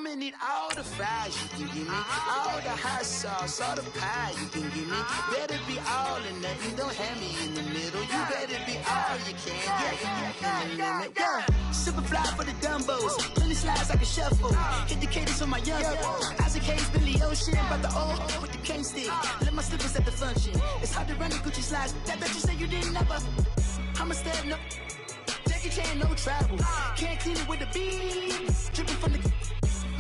I'ma need all the fries you can give me, all the hot sauce, all the pie you can give me. Better be all or nothing, don't have me in the middle. You better be all you can, yeah, in the limit, yeah. Super fly for the dumbos, plenty slides like a shuffle. Hit the cadence on my young Isaac Hayes, Billy Ocean, but the old with the cane stick. Let my slippers at the function. It's hard to run the Gucci slides. That bet you say you didn't never. I'm a step no. Jackie Chan, no travel. Can't clean it with the beat. Dripping from the.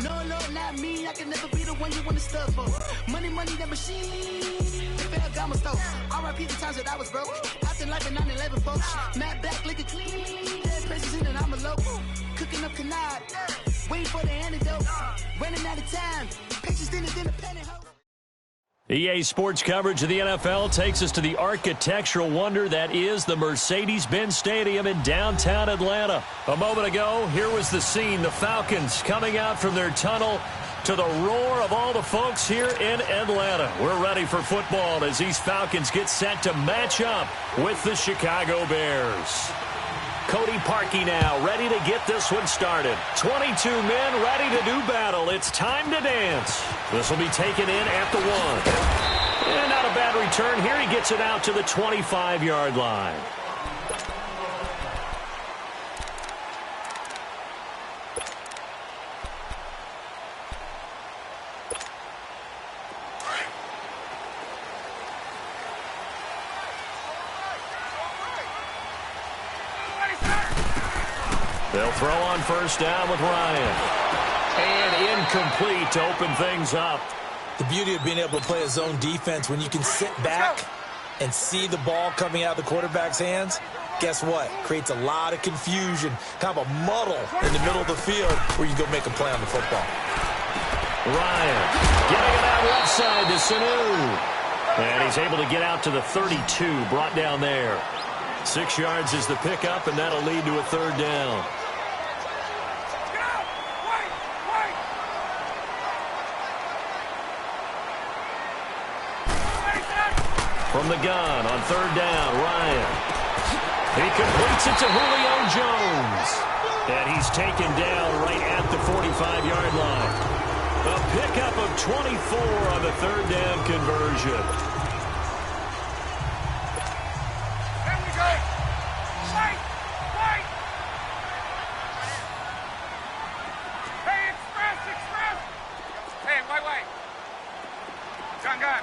No, not me. I can never be the one you want to stuff for. Money, that machine. Got my stove. R.I.P. the times that I was broke. Acting like a 9/11 folks. Matte black, liquor clean. Dead places in and I'm a local. Cooking up canard. Waiting for the antidote. Running out of time. Pictures thinner than a pantyhose. EA Sports coverage of the NFL takes us to the architectural wonder that is the Mercedes-Benz Stadium in downtown Atlanta. A moment ago, here was the scene. The Falcons coming out from their tunnel to the roar of all the folks here in Atlanta. We're ready for football as these Falcons get set to match up with the Chicago Bears. Cody Parkey now ready to get this one started. 22 men ready to do battle. It's time to dance. This will be taken in at the 1. And not a bad return here. He gets it out to the 25-yard line. They'll throw on first down with Ryan. And incomplete to open things up. The beauty of being able to play a zone defense when you can sit back and see the ball coming out of the quarterback's hands, guess what? Creates a lot of confusion, kind of a muddle in the middle of the field where you go make a play on the football. Ryan getting it out left side to Sanu. And he's able to get out to the 32, brought down there. 6 yards is the pickup, and that'll lead to a third down. From the gun on third down, Ryan. He completes it to Julio Jones. And he's taken down right at the 45-yard line. A pickup of 24 on the third down conversion. There we go. Wait. Hey, express. Hey, wait. Gun.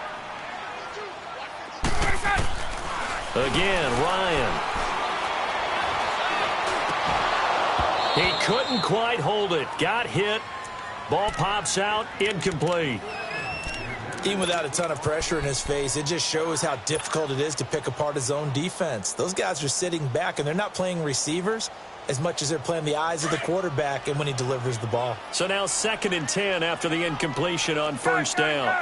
Again, Ryan. He couldn't quite hold it. Got hit. Ball pops out. Incomplete. Even without a ton of pressure in his face, it just shows how difficult it is to pick apart his own defense. Those guys are sitting back, and they're not playing receivers as much as they're playing the eyes of the quarterback and when he delivers the ball. So now 2nd and 10 after the incompletion on first down.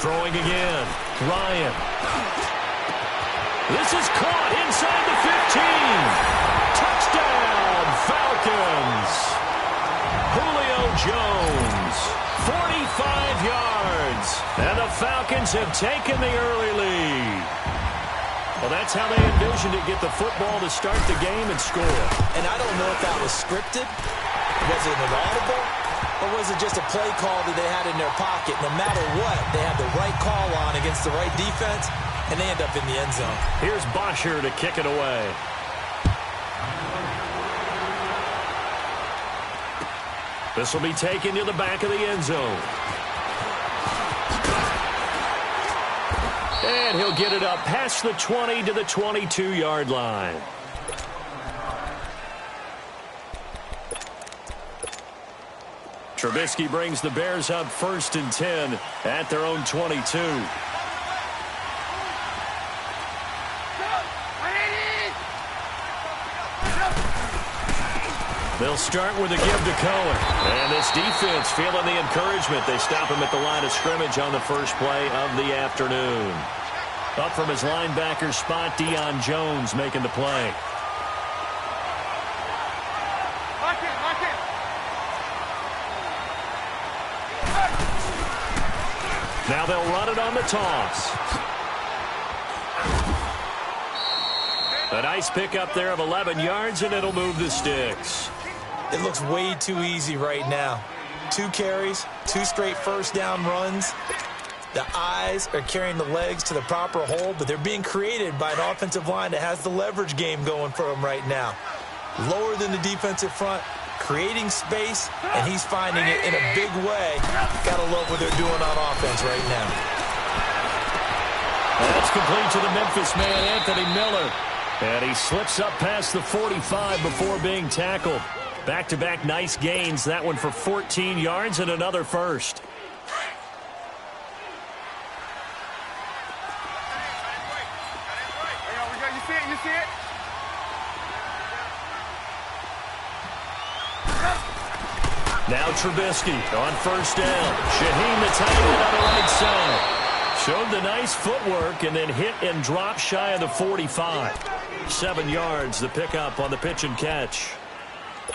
Throwing again. Ryan. This is caught inside the 15. Touchdown, Falcons. Julio Jones, 45 yards. And the Falcons have taken the early lead. Well, that's how they envisioned it, get the football to start the game and score. And I don't know if that was scripted. Was it an audible? Or was it just a play call that they had in their pocket? No matter what, they had the right call on against the right defense, and they end up in the end zone. Here's Bosher to kick it away. This will be taken to the back of the end zone. And he'll get it up past the 20 to the 22-yard line. Trubisky brings the Bears up 1st and 10 at their own 22. They'll start with a give to Cohen. And this defense feeling the encouragement. They stop him at the line of scrimmage on the first play of the afternoon. Up from his linebacker spot, Deion Jones making the play. Now they'll run it on the toss. A nice pickup there of 11 yards, and it'll move the sticks. It looks way too easy right now. 2 carries, 2 straight first down runs. The eyes are carrying the legs to the proper hole, but they're being created by an offensive line that has the leverage game going for them right now. Lower than the defensive front, creating space, and he's finding it in a big way. Gotta love what they're doing on offense right now. That's complete to the Memphis man, Anthony Miller. And he slips up past the 45 before being tackled. Back-to-back nice gains. That one for 14 yards and another first. You see it? Now Trubisky on first down. Shaheen, the tight end, on the right side. Showed the nice footwork and then hit and drop shy of the 45. 7 yards, the pickup on the pitch and catch.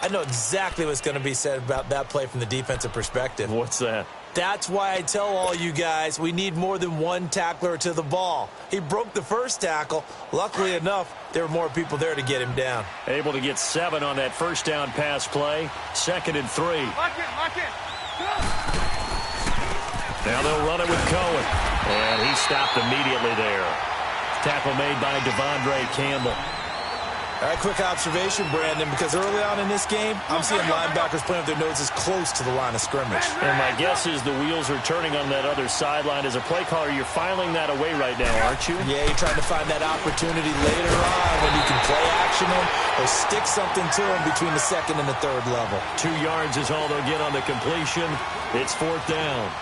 I know exactly what's going to be said about that play from the defensive perspective. What's that? That's why I tell all you guys we need more than one tackler to the ball. He broke the first tackle. Luckily enough, there were more people there to get him down. Able to get 7 on that first down pass play. 2nd and 3. Lock it. Now they'll run it with Cohen. And he stopped immediately there. Tackle made by Devondre Campbell. All right, quick observation, Brandon, because early on in this game, I'm seeing linebackers playing with their noses close to the line of scrimmage. And my guess is the wheels are turning on that other sideline. As a play caller, you're filing that away right now, aren't you? Yeah, you're trying to find that opportunity later on when you can play action them or stick something to them between the 2nd and the 3rd level. 2 yards is all they'll get on the completion. It's 4th down.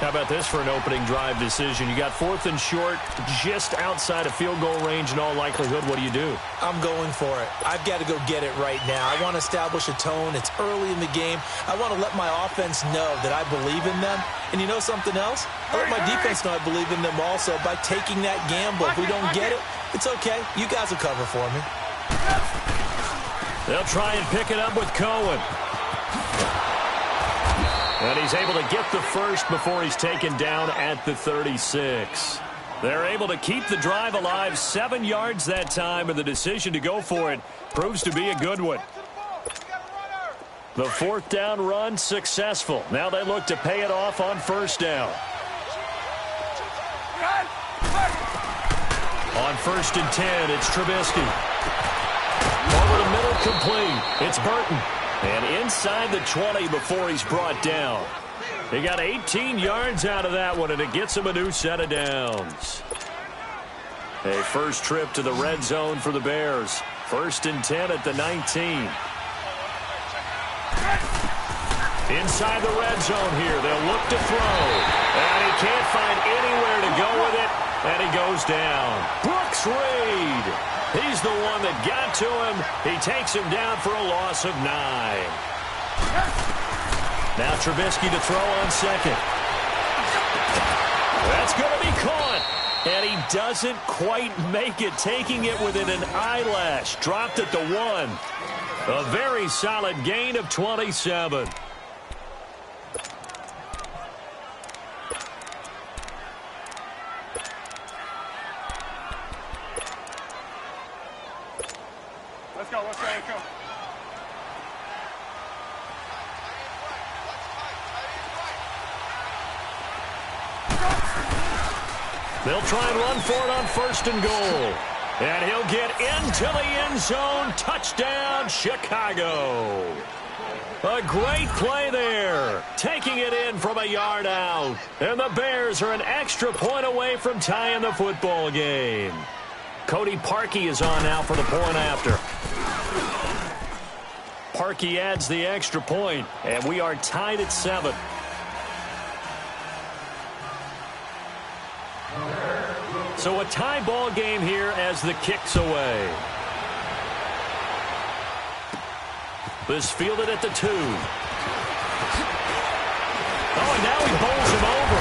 How about this for an opening drive decision? You got 4th and short, just outside of field goal range in all likelihood. What do? I'm going for it. I've got to go get it right now. I want to establish a tone. It's early in the game. I want to let my offense know that I believe in them. And you know something else? I let my defense know I believe in them also by taking that gamble. If we don't get it, it's okay. You guys will cover for me. They'll try and pick it up with Cohen. And he's able to get the first before he's taken down at the 36. They're able to keep the drive alive. 7 yards that time, and the decision to go for it proves to be a good one. The 4th down run successful. Now they look to pay it off on first down. On 1st and 10, it's Trubisky. Over the middle, complete. It's Burton. And inside the 20 before he's brought down. He got 18 yards out of that one, and it gets him a new set of downs. A first trip to the red zone for the Bears. 1st and 10 at the 19. Inside the red zone here. They'll look to throw. And he can't find anywhere to go with it. And he goes down. Brooks Reed. He's the one that got to him. He takes him down for a loss of 9. Now Trubisky to throw on 2nd. That's going to be caught. And he doesn't quite make it, taking it within an eyelash. Dropped at the 1. A very solid gain of 27. Let's go. They'll try and run for it on 1st and goal. And he'll get into the end zone. Touchdown, Chicago. A great play there. Taking it in from a yard out. And the Bears are an extra point away from tying the football game. Cody Parkey is on now for the point after. Parkey adds the extra point, and we are tied at 7. So a tie ball game here as the kick's away. This fielded at the 2. Oh, and now he bowls him over.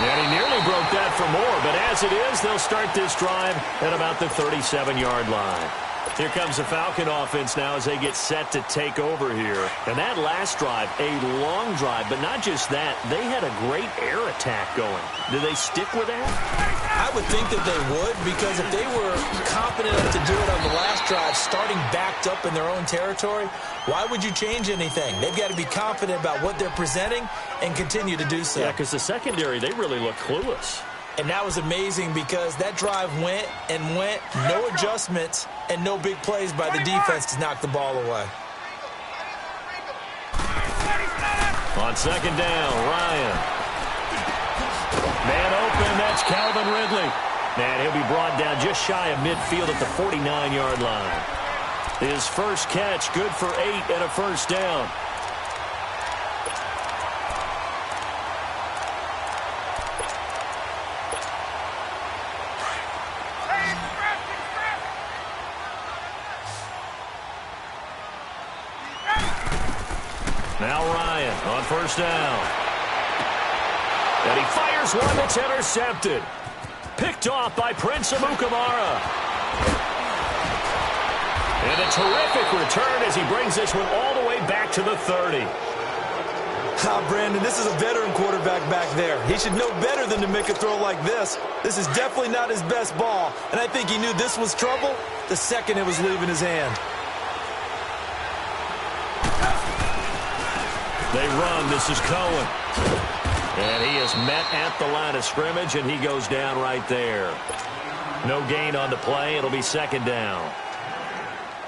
And he nearly broke that for more, but as it is, they'll start this drive at about the 37-yard line. Here comes the Falcon offense now as they get set to take over here. And that last drive, a long drive, but not just that. They had a great air attack going. Do they stick with that? I would think that they would, because if they were confident enough to do it on the last drive, starting backed up in their own territory, why would you change anything? They've got to be confident about what they're presenting and continue to do so. Yeah, because the secondary, they really look clueless. And that was amazing because that drive went and went, no adjustments and no big plays by the defense to knock the ball away. On second down, Ryan. Man open, that's Calvin Ridley. And he'll be brought down just shy of midfield at the 49-yard line. His first catch, good for 8 and a first down. Now Ryan on first down. And he fires one that's intercepted. Picked off by Prince Amukamara. And a terrific return as he brings this one all the way back to the 30. Brandon, this is a veteran quarterback back there. He should know better than to make a throw like this. This is definitely not his best ball. And I think he knew this was trouble the second it was leaving his hand. They run. This is Cohen. And he is met at the line of scrimmage, and he goes down right there. No gain on the play. It'll be second down.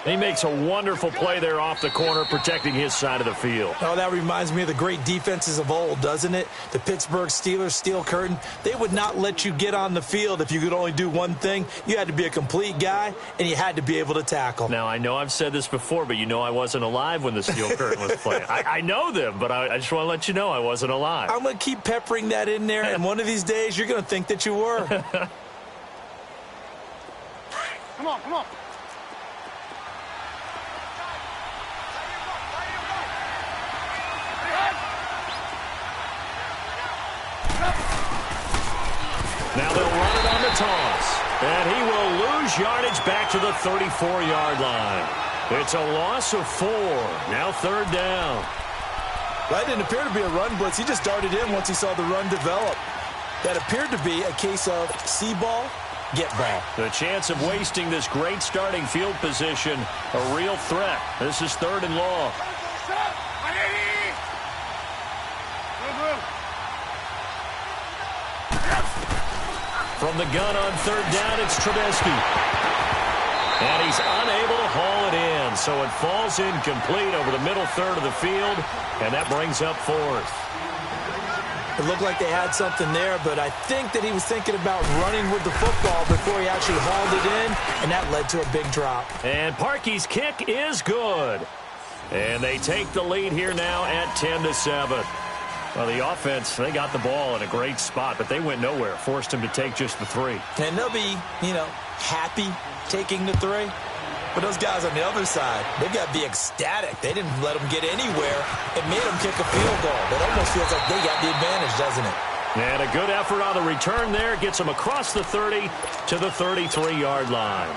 He makes a wonderful play there off the corner, protecting his side of the field. Oh, that reminds me of the great defenses of old, doesn't it? The Pittsburgh Steelers, Steel Curtain. They would not let you get on the field if you could only do one thing. You had to be a complete guy, and you had to be able to tackle. Now, I know I've said this before, but you know I wasn't alive when the Steel Curtain was playing. I know them, but I just want to let you know I wasn't alive. I'm going to keep peppering that in there, and one of these days you're going to think that you were. Come on, come on. Now they'll run it on the toss. And he will lose yardage back to the 34-yard line. It's a loss of 4. Now third down. That didn't appear to be a run blitz. He just darted in once he saw the run develop. That appeared to be a case of see ball, get ball. The chance of wasting this great starting field position, a real threat. This is third and long. From the gun on third down, it's Trubisky. And he's unable to haul it in, so it falls incomplete over the middle third of the field, and that brings up fourth. It looked like they had something there, but I think that he was thinking about running with the football before he actually hauled it in, and that led to a big drop. And Parkey's kick is good. And they take the lead here now at 10-7. Well, the offense, they got the ball in a great spot, but they went nowhere, forced him to take just the 3. And they'll be, happy taking the 3. But those guys on the other side, they've got to be ecstatic. They didn't let them get anywhere. It made them kick a field goal. That almost feels like they got the advantage, doesn't it? And a good effort on the return there. Gets them across the 30 to the 33-yard line.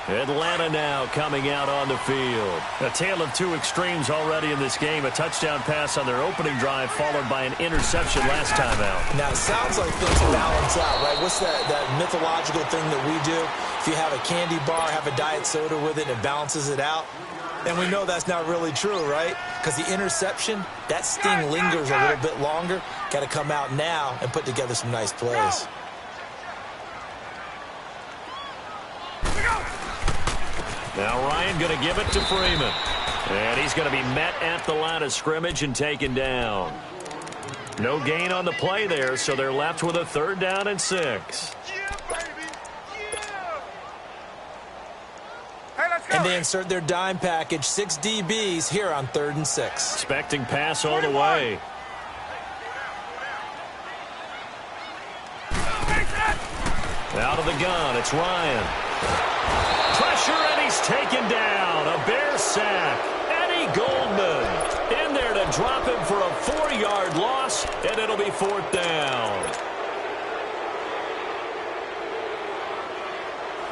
Atlanta now coming out on the field. A tale of two extremes already in this game. A touchdown pass on their opening drive followed by an interception last time out. Now, it sounds like things balance out, right? What's that mythological thing that we do? If you have a candy bar, have a diet soda with it, and it balances it out. And we know that's not really true, right? Because the interception, that sting lingers a little bit longer. Got to come out now and put together some nice plays. Now Ryan going to give it to Freeman. And he's going to be met at the line of scrimmage and taken down. No gain on the play there, so they're left with a third down and 6. And they insert their dime package, 6 DBs here on 3rd and 6. Expecting pass all the way. Out of the gun, it's Ryan. Pressure, and he's taken down. A Bear sack. Eddie Goldman in there to drop him for a 4-yard loss, and it'll be 4th down.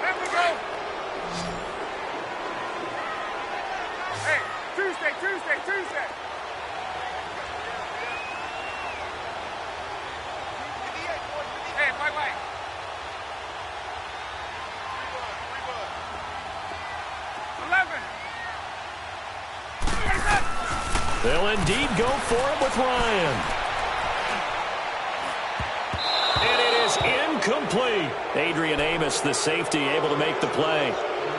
There we go. Tuesday. Hey, white. They'll indeed go for it with Ryan. And it is incomplete. Adrian Amos, the safety, able to make the play.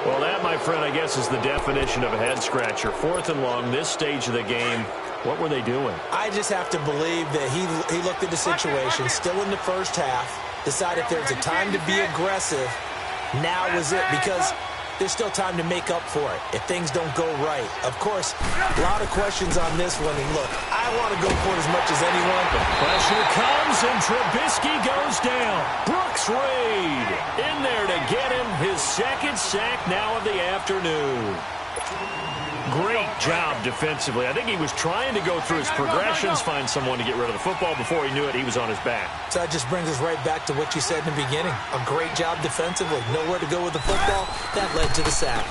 Well, that, my friend, I guess is the definition of a head-scratcher. 4th and long, this stage of the game. What were they doing? I just have to believe that he looked at the situation, still in the first half, decided there's a time to be aggressive. Now is it, because there's still time to make up for it if things don't go right. Of course, a lot of questions on this one. And look, I want to go for it as much as anyone. The pressure comes, and Trubisky goes down. Brooks Reed in there to get him his second sack now of the afternoon. Great job defensively. I think he was trying to go through his progressions, find someone to get rid of the football. Before he knew it, he was on his back. So that just brings us right back to what you said in the beginning. A great job defensively. Nowhere to go with the football. That led to the sack.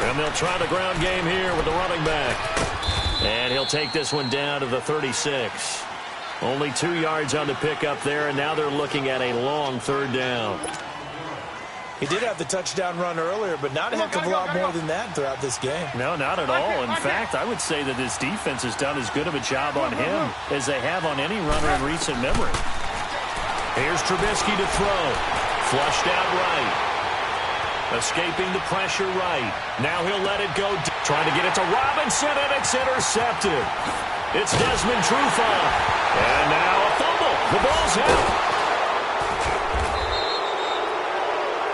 And they'll try the ground game here with the running back. And he'll take this one down to the 36. Only 2 yards on the pickup there, and now they're looking at a long 3rd down. He did have the touchdown run earlier, but not a heck of a lot more than that throughout this game. No, not at all. In fact, I would say that this defense has done as good of a job on him as they have on any runner in recent memory. Here's Trubisky to throw. Flushed out right. Escaping the pressure right. Now he'll let it go. Trying to get it to Robinson, and it's intercepted. It's Desmond Trufant. And now a fumble. The ball's out.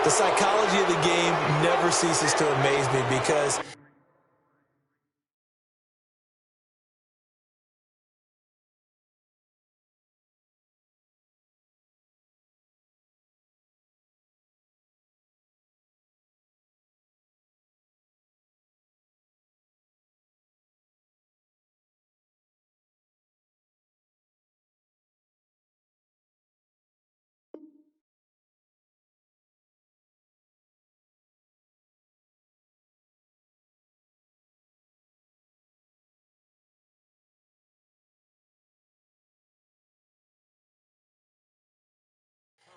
The psychology of the game never ceases to amaze me because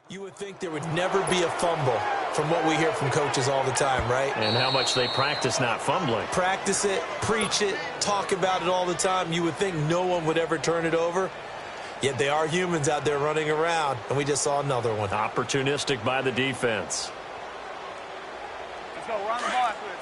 you would think there would never be a fumble from what we hear from coaches all the time, right? And how much they practice not fumbling. Practice it, preach it, talk about it all the time. You would think no one would ever turn it over. Yet they are humans out there running around, and we just saw another one. Opportunistic by the defense. Let's go. We're on the ball after this.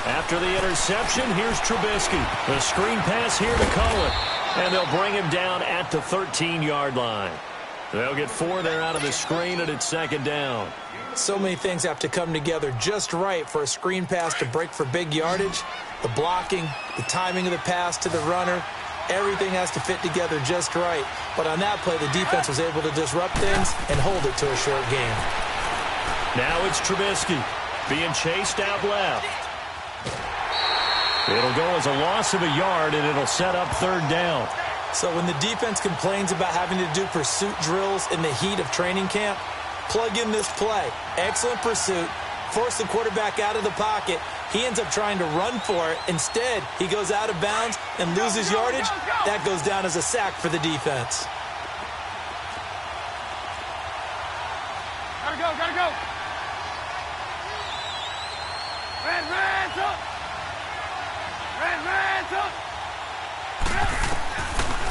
After the interception, here's Trubisky. The screen pass here to Cullen. And they'll bring him down at the 13-yard line. They'll get 4 there out of the screen, and it's 2nd down. So many things have to come together just right for a screen pass to break for big yardage. The blocking, the timing of the pass to the runner, everything has to fit together just right. But on that play, the defense was able to disrupt things and hold it to a short game. Now it's Trubisky being chased out left. It'll go as a loss of a yard, and it'll set up 3rd down. So when the defense complains about having to do pursuit drills in the heat of training camp, plug in this play. Excellent pursuit. Force the quarterback out of the pocket. He ends up trying to run for it. Instead, he goes out of bounds and loses yardage. That goes down as a sack for the defense. Gotta go.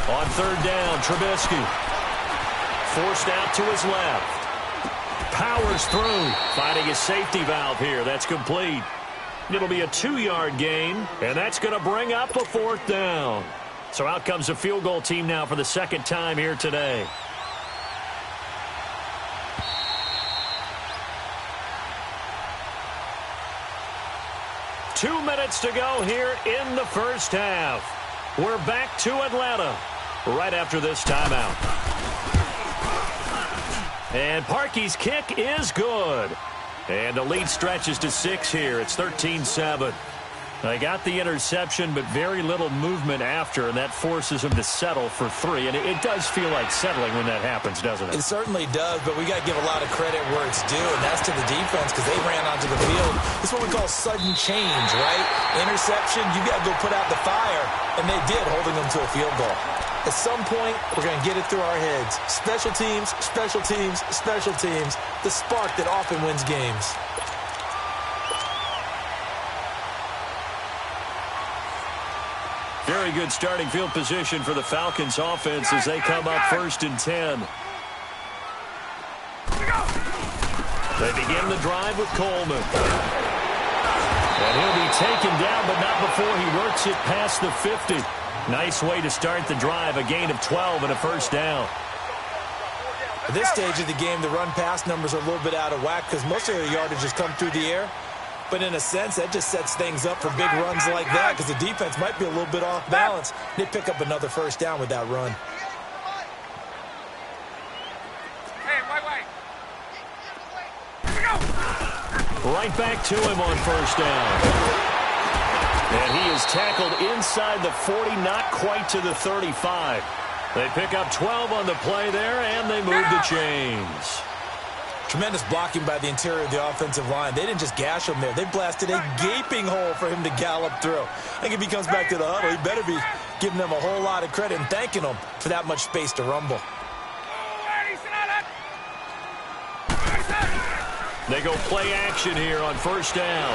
On 3rd down, Trubisky. Forced out to his left. Powers through. Finding his safety valve here. That's complete. It'll be a 2-yard gain, and that's going to bring up a 4th down. So out comes the field goal team now for the 2nd time here today. Two minutes to go here in the first half. We're back to Atlanta right after this timeout. And Parkey's kick is good. And the lead stretches to 6 here. It's 13-7. They got the interception, but very little movement after, and that forces them to settle for 3. And it does feel like settling when that happens, doesn't it? It certainly does, but we got to give a lot of credit where it's due, and that's to the defense because they ran onto the field. It's what we call sudden change, right? Interception, you got to go put out the fire, and they did, holding them to a field goal. At some point, we're going to get it through our heads. Special teams, special teams, special teams, the spark that often wins games. Very good starting field position for the Falcons offense as they come up 1st and 10. They begin the drive with Coleman. And he'll be taken down, but not before he works it past the 50. Nice way to start the drive, a gain of 12 and a first down. At this stage of the game, the run-pass numbers are a little bit out of whack because most of the yardage has come through the air. But in a sense, that just sets things up for big runs like that because the defense might be a little bit off balance. They pick up another first down with that run. Right back to him on first down. And he is tackled inside the 40, not quite to the 35. They pick up 12 on the play there, and they move the chains. Tremendous blocking by the interior of the offensive line. They didn't just gash him there. They blasted a gaping hole for him to gallop through. I think if he comes back to the huddle, he better be giving them a whole lot of credit and thanking them for that much space to rumble. They go play action here on first down.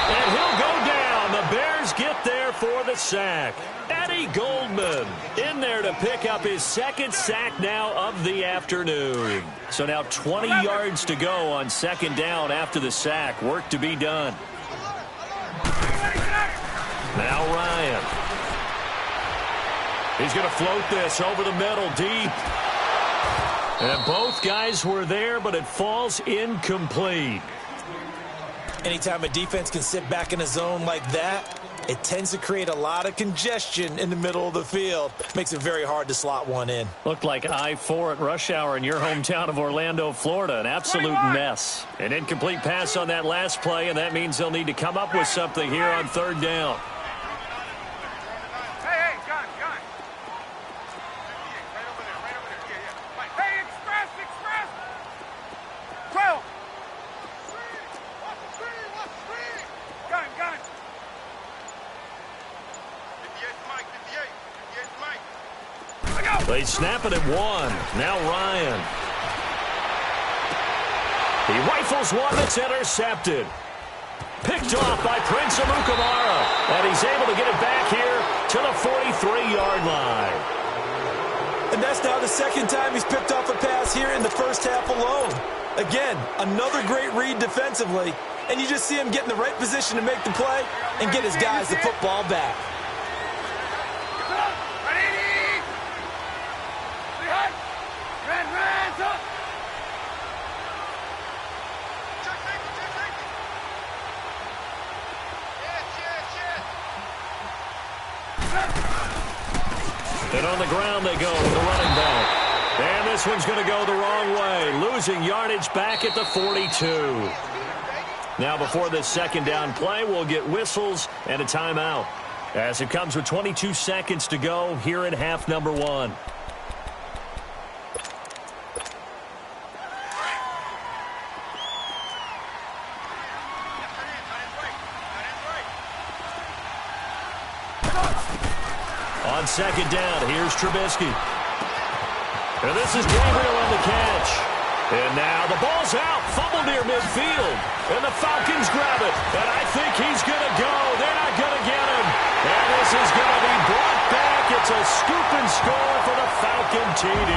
And he'll go down. The Bears get there for the sack. Eddie Goldman in there to pick up his 2nd sack now of the afternoon. So now 20 yards to go on 2nd down after the sack. Work to be done. Now Ryan. He's going to float this over the middle deep. And both guys were there, but it falls incomplete. Anytime a defense can sit back in a zone like that, it tends to create a lot of congestion in the middle of the field. Makes it very hard to slot one in. Looked like I-4 at rush hour in your hometown of Orlando, Florida. An absolute mess. An incomplete pass on that last play, and that means they'll need to come up with something here on 3rd down. Hey, gun. Right over there. Yeah. Hey, express. 12. Gun. 58. They snap it at 1. Now Ryan. He rifles one that's intercepted. Picked off by Prince Amukamara. And he's able to get it back here to the 43-yard line. And that's now the 2nd time he's picked off a pass here in the first half alone. Again, another great read defensively. And you just see him get in the right position to make the play and get his guys the football back. And on the ground they go with the running back. And this one's going to go the wrong way. Losing yardage back at the 42. Now before this 2nd down play, we'll get whistles and a timeout. As it comes with 22 seconds to go here in half number 1. On 2nd down, here's Trubisky. And this is Gabriel on the catch. And now the ball's out. Fumble near midfield. And the Falcons grab it. And I think he's going to go. They're not going to get him. And this is going to be brought back. It's a scoop and score for the Falcon TD.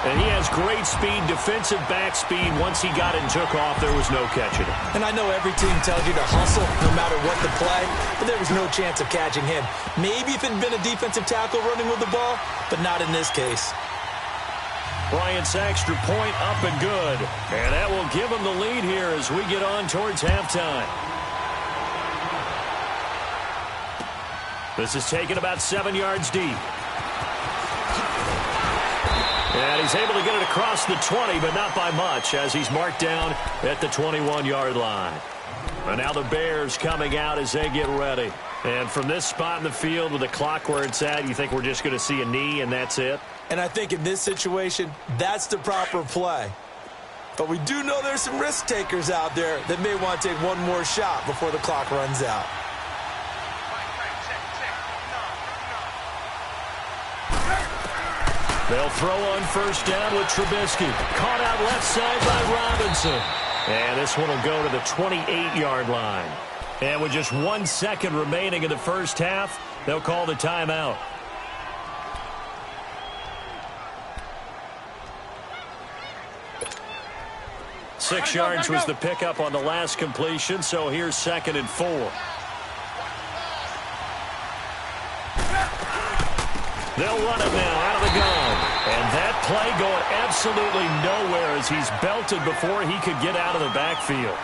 And he has great speed, defensive back speed. Once he got it and took off, there was no catching him. And I know every team tells you to hustle no matter what the play, but there was no chance of catching him. Maybe if it had been a defensive tackle running with the ball, but not in this case. Bryant's extra point up and good. And that will give him the lead here as we get on towards halftime. This is taken about 7 yards deep. And he's able to get it across the 20, but not by much, as he's marked down at the 21-yard line. And now the Bears coming out as they get ready. And from this spot in the field with the clock where it's at, you think we're just going to see a knee and that's it? And I think in this situation, that's the proper play. But we do know there's some risk takers out there that may want to take one more shot before the clock runs out. They'll throw on first down with Trubisky. Caught out left side by Robinson. And this one will go to the 28-yard line. And with just 1 second remaining in the first half, they'll call the timeout. Six yards was the pickup on the last completion, so here's 2nd and 4. They'll run it now out of the gun. And that play going absolutely nowhere as he's belted before he could get out of the backfield.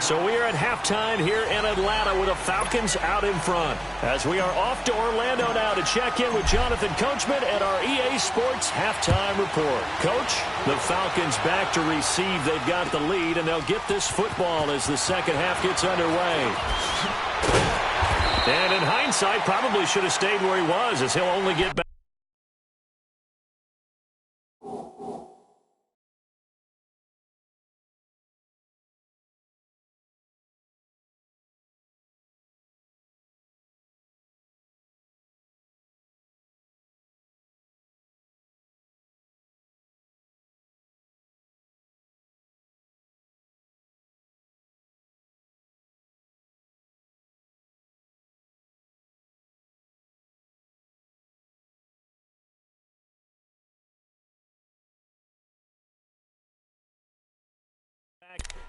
So we are at halftime here in Atlanta with the Falcons out in front. As we are off to Orlando now to check in with Jonathan Coachman at our EA Sports Halftime Report. Coach, the Falcons back to receive. They've got the lead, and they'll get this football as the second half gets underway. And in hindsight, probably should have stayed where he was, as he'll only get back.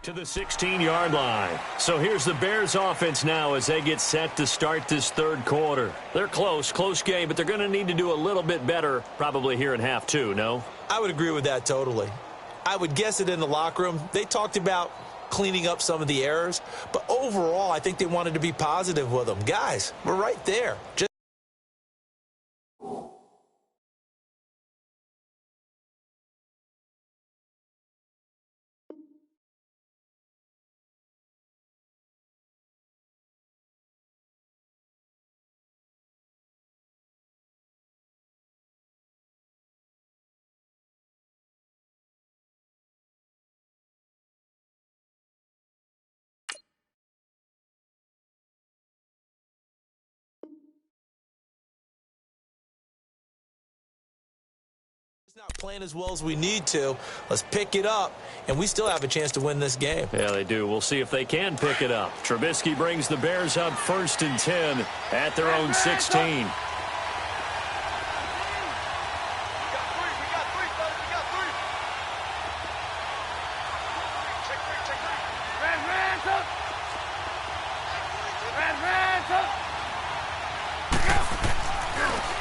To the 16-yard line. So here's the Bears offense now as they get set to start this third quarter. They're close game, but they're going to need to do a little bit better probably here in half two, no? I would agree with that totally. I would guess it in the locker room. They talked about cleaning up some of the errors, but overall I think they wanted to be positive with them. Guys, we're right there. Not playing as well as we need to. Let's pick it up, and we still have a chance to win this game. Yeah, they do. We'll see if they can pick it up. Trubisky brings the Bears up 1st and 10 at their own 16.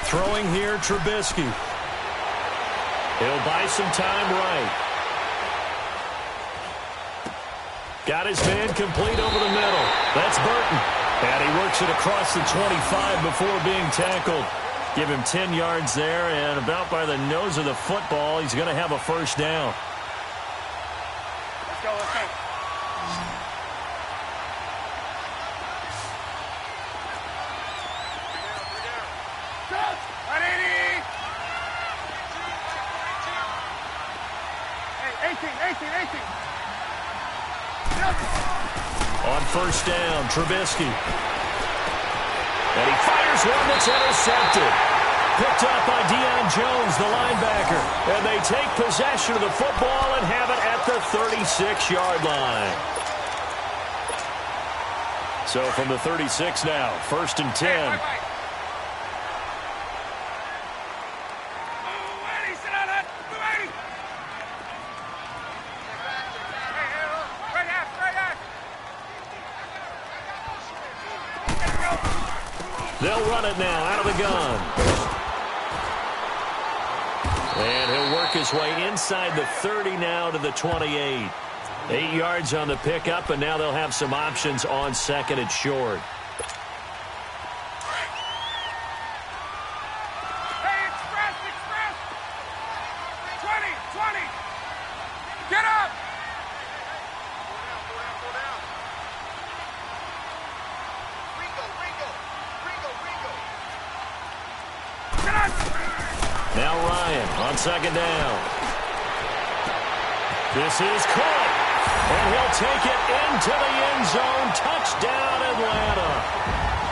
Throwing here, Trubisky. He'll buy some time right. Got his man complete over the middle. That's Burton. And he works it across the 25 before being tackled. Give him 10 yards there, and about by the nose of the football, he's going to have a first down. Let's go, let's go. On first down, Trubisky. And he fires one that's intercepted. Picked up by Deion Jones, the linebacker. And they take possession of the football and have it at the 36-yard line. So from the 36 now, 1st and 10. They'll run it now out of the gun. And he'll work his way inside the 30 now to the 28. 8 yards on the pickup, and now they'll have some options on 2nd and short. on second down. This is caught, and he'll take it into the end zone. Touchdown, Atlanta.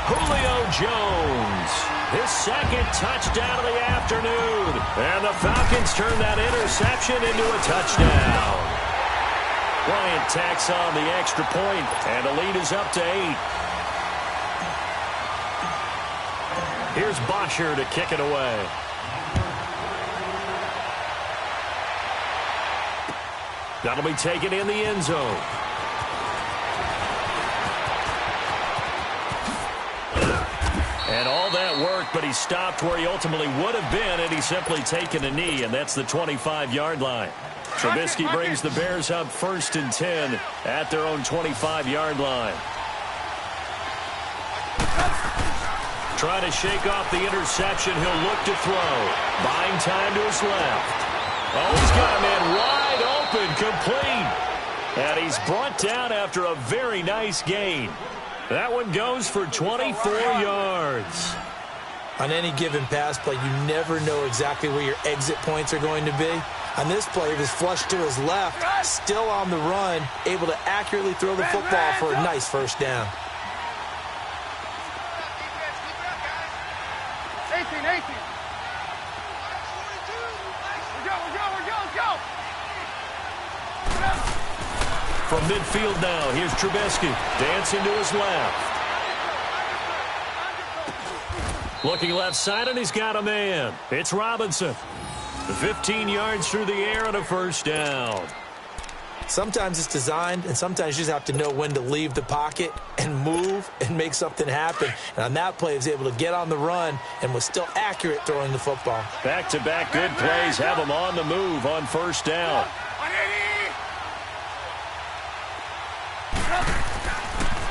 Julio Jones, his second touchdown of the afternoon. And the Falcons turn that interception into a touchdown. Bryant tacks on the extra point, and the lead is up to 8. Here's Bosher to kick it away. That'll be taken in the end zone. And all that work, but he stopped where he ultimately would have been had he simply taken a knee, and that's the 25-yard line. Trubisky brings the Bears up 1st and 10 at their own 25-yard line. Trying to shake off the interception. He'll look to throw. Buying time to his left. Oh, he's got a man wide open, complete. And he's brought down after a very nice gain. That one goes for 24 yards. On any given pass play, you never know exactly where your exit points are going to be. On this play, he was flushed to his left, still on the run, able to accurately throw the football for a nice first down. 18. Let's go. From midfield now, here's Trubisky. Dancing to his left. Looking left side, and he's got a man. It's Robinson. 15 yards through the air and a first down. Sometimes it's designed, and sometimes you just have to know when to leave the pocket and move and make something happen. And on that play, he was able to get on the run and was still accurate throwing the football. Back-to-back good plays have him on the move on first down.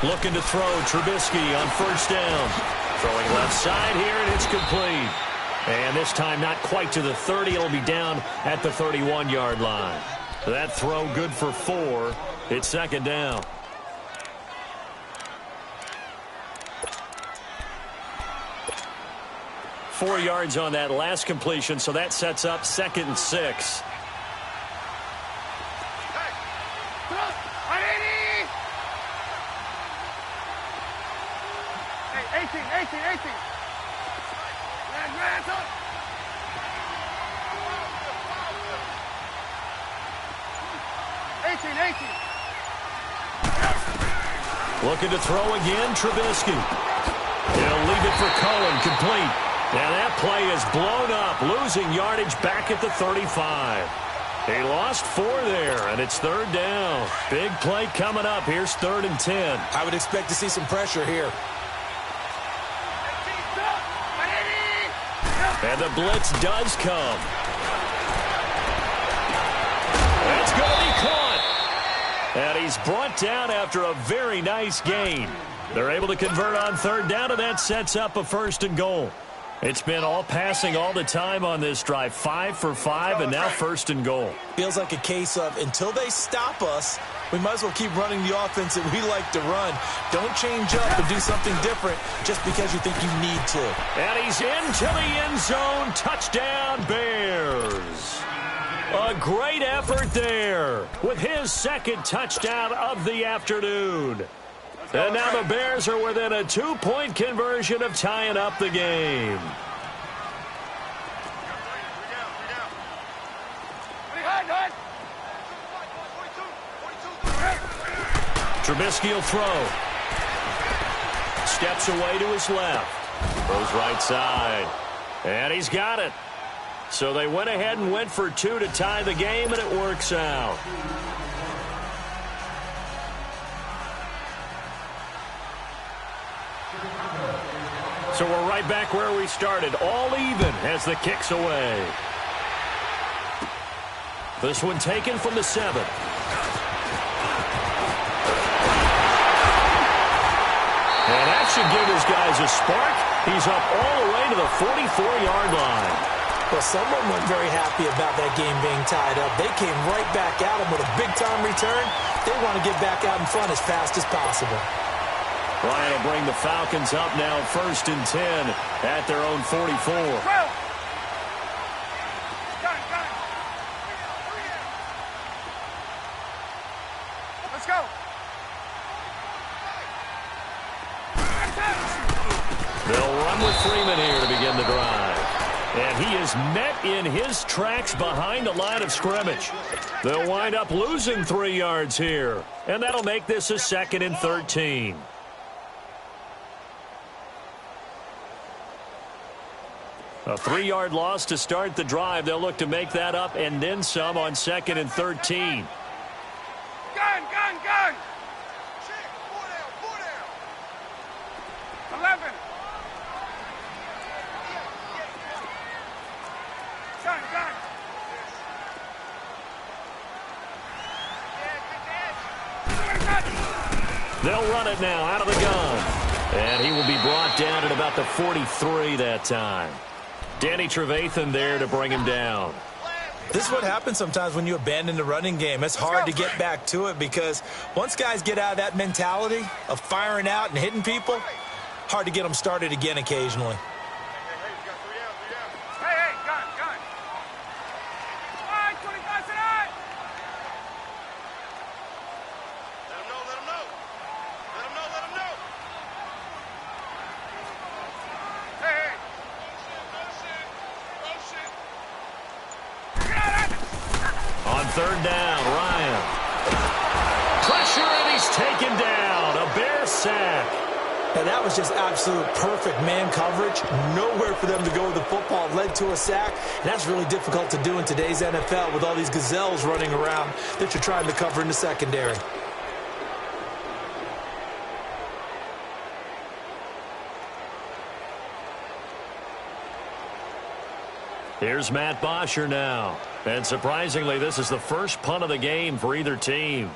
Looking to throw Trubisky on first down. Throwing left side here, and it's complete. And this time not quite to the 30. It'll be down at the 31-yard line. That throw good for 4. It's second down. Four yards on that last completion, so that sets up 2nd and 6. Looking to throw again, Trubisky. He'll leave it for Cohen, complete. And that play is blown up, losing yardage back at the 35. He lost 4 there, and it's 3rd down. Big play coming up. Here's 3rd and 10. I would expect to see some pressure here. And the blitz does come. That's going to be caught. And he's brought down after a very nice gain. They're able to convert on 3rd down, and that sets up a 1st and goal. It's been all passing all the time on this drive. 5 for 5, and now 1st and goal. Feels like a case of until they stop us, we might as well keep running the offense that we like to run. Don't change up and do something different just because you think you need to. And he's into the end zone. Touchdown, Bears. A great effort there with his 2nd touchdown of the afternoon. And now the Bears are within a 2-point conversion of tying up the game. Trubisky will throw. Steps away to his left. Throws right side. And he's got it. So they went ahead and went for 2 to tie the game, and it works out. So we're right back where we started, all even as the kick's away. This one taken from the 7. And that should give his guys a spark. He's up all the way to the 44-yard line. Well, someone wasn't very happy about that game being tied up. They came right back at him with a big-time return. They want to get back out in front as fast as possible. Bryant will bring the Falcons up now 1st and 10 at their own 44. They'll run with Freeman here to begin the drive. And he is met in his tracks behind the line of scrimmage. They'll wind up losing 3 yards here. And that'll make this a 2nd and 13. A 3-yard loss to start the drive. They'll look to make that up and then some on 2nd and 13. Gun! 11. Gun! They'll run it now out of the gun. And he will be brought down at about the 43 that time. Danny Trevathan there to bring him down. This is what happens sometimes when you abandon the running game. It's hard to get back to it because once guys get out of that mentality of firing out and hitting people, hard to get them started again occasionally. Hey, gun! 25 tonight! Let him know! Hey! On 3rd down, Ryan. Pressure, and he's taken down. A Bear sack. Now, that was just absolute perfect man coverage. Nowhere for them to go with the football. Led to a sack. And that's really difficult to do in today's NFL with all these gazelles running around that you're trying to cover in the secondary. Here's Matt Bosher now. And surprisingly, this is the first punt of the game for either team.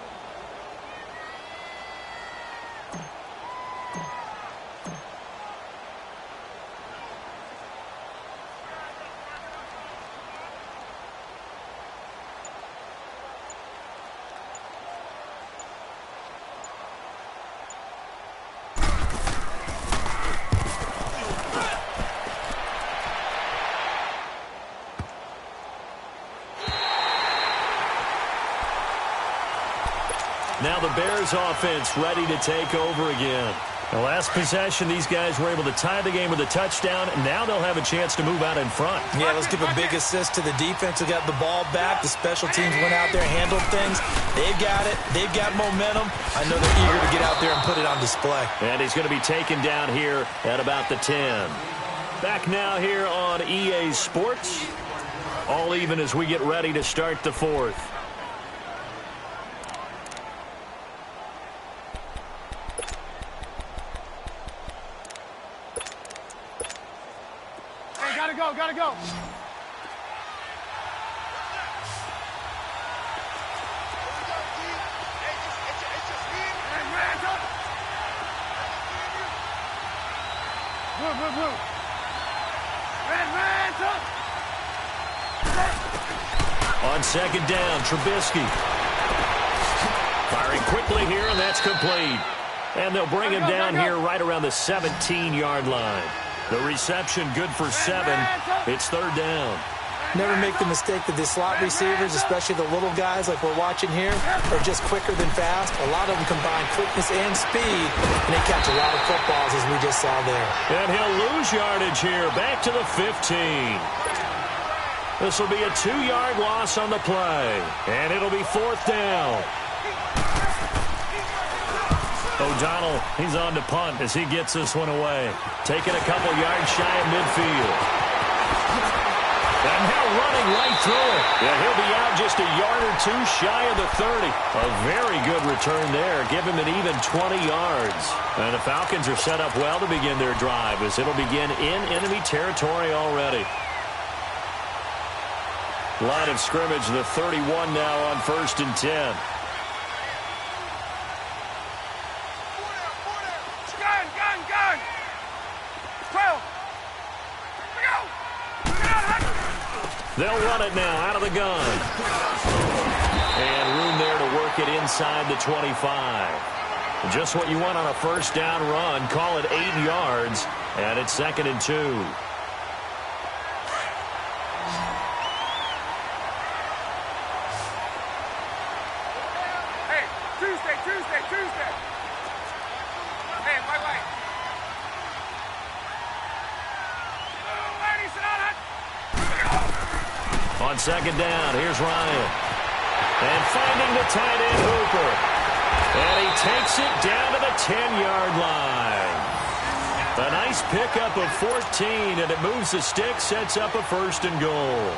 Now the Bears offense ready to take over again. The last possession, these guys were able to tie the game with a touchdown, and now they'll have a chance to move out in front. Yeah, let's give a big assist to the defense who got the ball back. The special teams went out there, handled things. They've got it. They've got momentum. I know they're eager to get out there and put it on display. And he's going to be taken down here at about the 10. Back now here on EA Sports. All even as we get ready to start the 4th. Gotta go. Blue. Red, On 2nd down, Trubisky. Firing quickly here, and that's complete. And they'll bring him down here right around the 17-yard line. The reception good for 7. It's 3rd down. Never make the mistake that the slot receivers, especially the little guys like we're watching here, are just quicker than fast. A lot of them combine quickness and speed, and they catch a lot of footballs, as we just saw there. And he'll lose yardage here, back to the 15. This will be a 2-yard loss on the play, and it'll be 4th down. O'Donnell, he's on to punt as he gets this one away. Taking a couple yards shy of midfield. And now running right through it. Yeah, he'll be out just a yard or 2 shy of the 30. A very good return there. Give him an even 20 yards. And the Falcons are set up well to begin their drive as it'll begin in enemy territory already. Line of scrimmage, the 31 now on 1st and 10. Gun! 12. They'll run it now out of the gun. And room there to work it inside the 25. Just what you want on a 1st down run. Call it 8 yards. And it's 2nd and 2. Tuesday. Hey, white. On second down, here's Ryan. And finding the tight end, Hooper. And he takes it down to the 10-yard line. A nice pickup of 14, and it moves the stick, sets up a 1st and goal.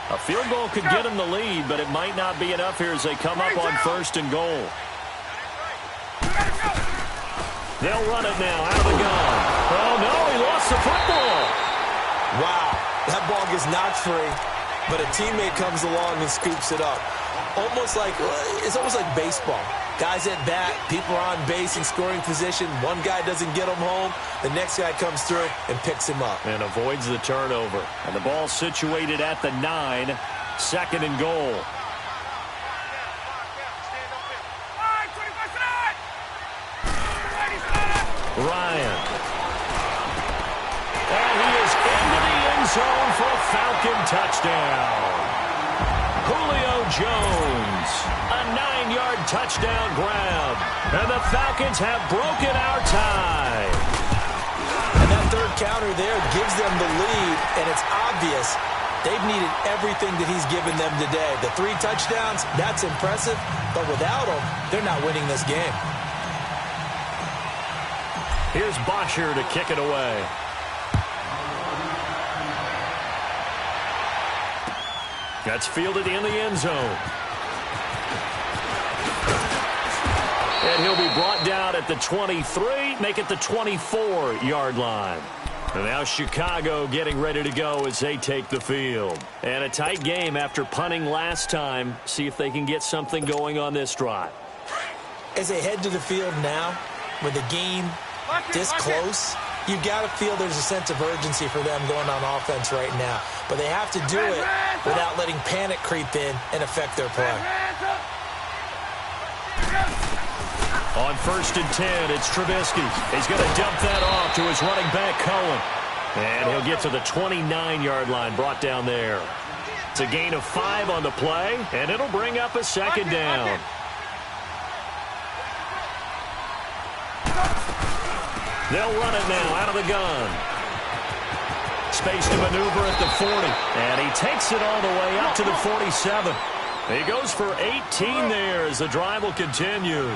A field goal could get them the lead, but it might not be enough here as they come up on 1st and goal. They'll run it now out of the gun. Oh, no, he lost the football. Wow, that ball gets knocked free, but a teammate comes along and scoops it up. It's almost like baseball. Guys at bat, people are on base in scoring position. One guy doesn't get him home. The next guy comes through and picks him up. And avoids the turnover. And the ball situated at the 9, 2nd and goal. Ryan. And he is into the end zone for a Falcon touchdown. Julio Jones, a 9-yard touchdown grab. And the Falcons have broken our tie. And that third counter there gives them the lead, and it's obvious they've needed everything that he's given them today. The 3 touchdowns, that's impressive, but without him, they're not winning this game. Here's Bosher to kick it away. That's fielded in the end zone. And he'll be brought down at the 23, make it the 24-yard line. And now Chicago getting ready to go as they take the field. And a tight game after punting last time. See if they can get something going on this drive. As they head to the field now, with the game this close, you've got to feel there's a sense of urgency for them going on offense right now. But they have to do it without letting panic creep in and affect their play. On 1st and 10, it's Trubisky. He's going to dump that off to his running back, Cohen. And he'll get to the 29-yard line, brought down there. It's a gain of 5 on the play, and it'll bring up a 2nd down. They'll run it now out of the gun. Space to maneuver at the 40. And he takes it all the way up to the 47. He goes for 18 there as the drive will continue.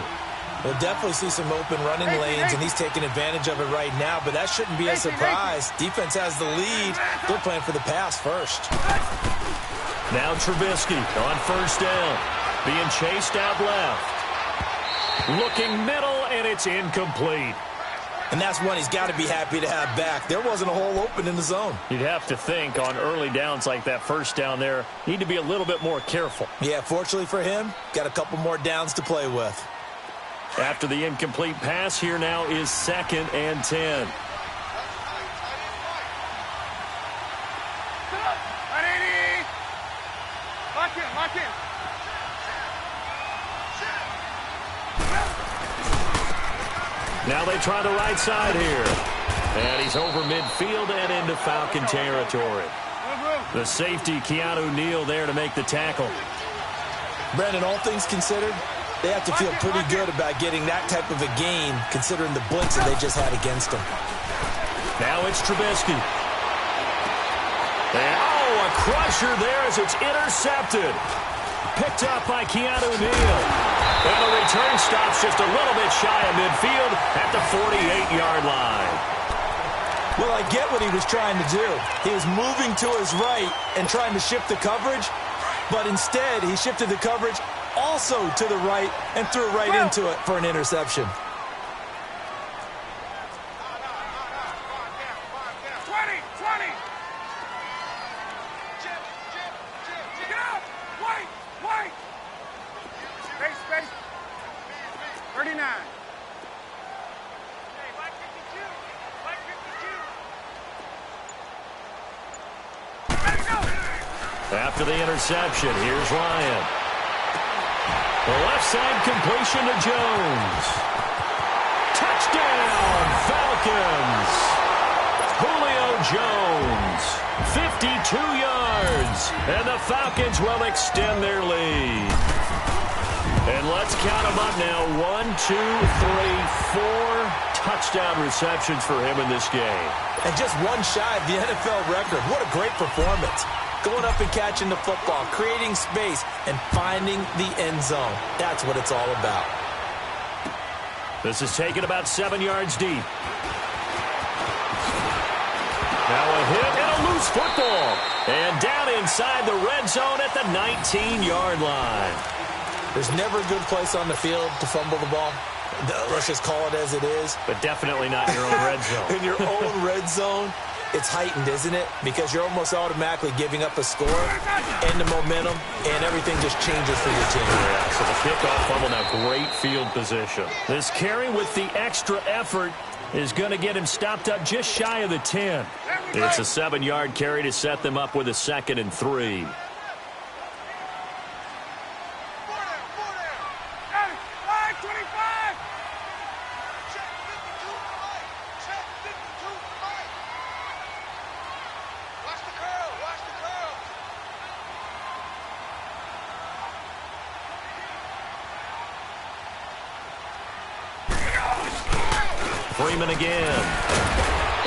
We'll definitely see some open running lanes, and he's taking advantage of it right now, but that shouldn't be a surprise. Defense has the lead. They're playing for the pass first. Now Trubisky on 1st down. Being chased out left. Looking middle, and it's incomplete. And that's one he's got to be happy to have back. There wasn't a hole open in the zone. You'd have to think on early downs like that 1st down there, need to be a little bit more careful. Yeah, fortunately for him, got a couple more downs to play with. After the incomplete pass, here now is 2nd and 10. Lock in. Now they try the right side here. And he's over midfield and into Falcon territory. The safety, Keanu Neal, there to make the tackle. Brandon, all things considered, they have to feel pretty good about getting that type of a gain, considering the blitz that they just had against them. Now it's Trubisky. And, a crusher there as it's intercepted. Picked up by Keanu Neal. And the return stops just a little bit shy of midfield at the 48-yard line. Well, I get what he was trying to do. He was moving to his right and trying to shift the coverage, but instead he shifted the coverage also to the right and threw right into it for an interception. 20. Get out! Wait! Space. 39. After the interception, here's Ryan. The left side completion to Jones. Touchdown, Falcons! Julio Jones, 2 yards. And the Falcons will extend their lead. And let's count them up now. 1, 2, 3, 4 touchdown receptions for him in this game. And just one shy of the NFL record. What a great performance. Going up and catching the football, creating space, and finding the end zone. That's what it's all about. This is taken about 7 yards deep. Now a hit and a loose football. And down inside the red zone at the 19-yard line. There's never a good place on the field to fumble the ball. Let's just call it as it is. But definitely not in your own red zone. In your own red zone, it's heightened, isn't it? Because you're almost automatically giving up a score and the momentum, and everything just changes for your team. Yeah, so the kickoff fumble, now great field position. This carry with the extra effort is going to get him stopped up just shy of the 10. It's a 7-yard carry to set them up with a 2nd and 3. Freeman again.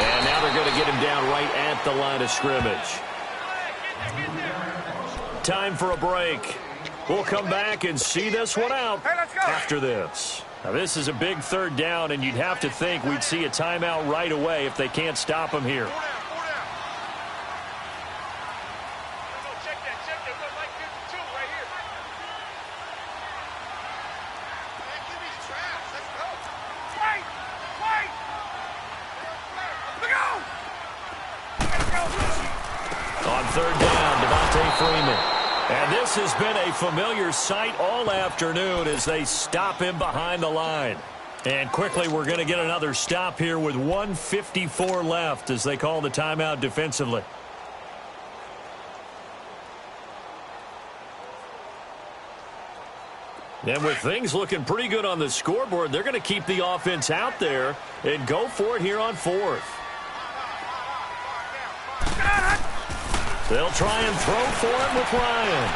And now they're going to get him down right at the line of scrimmage. Time for a break. We'll come back and see this one out after this. Now, this is a big 3rd down, and you'd have to think we'd see a timeout right away if they can't stop him here. On 3rd down, Freeman. And this has been a familiar sight all afternoon as they stop him behind the line. And quickly, we're going to get another stop here with 1:54 left as they call the timeout defensively. And with things looking pretty good on the scoreboard, they're going to keep the offense out there and go for it here on 4th. They'll try and throw for him with Ryan.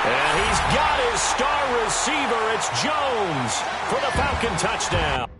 And he's got his star receiver. It's Jones for the Falcon touchdown.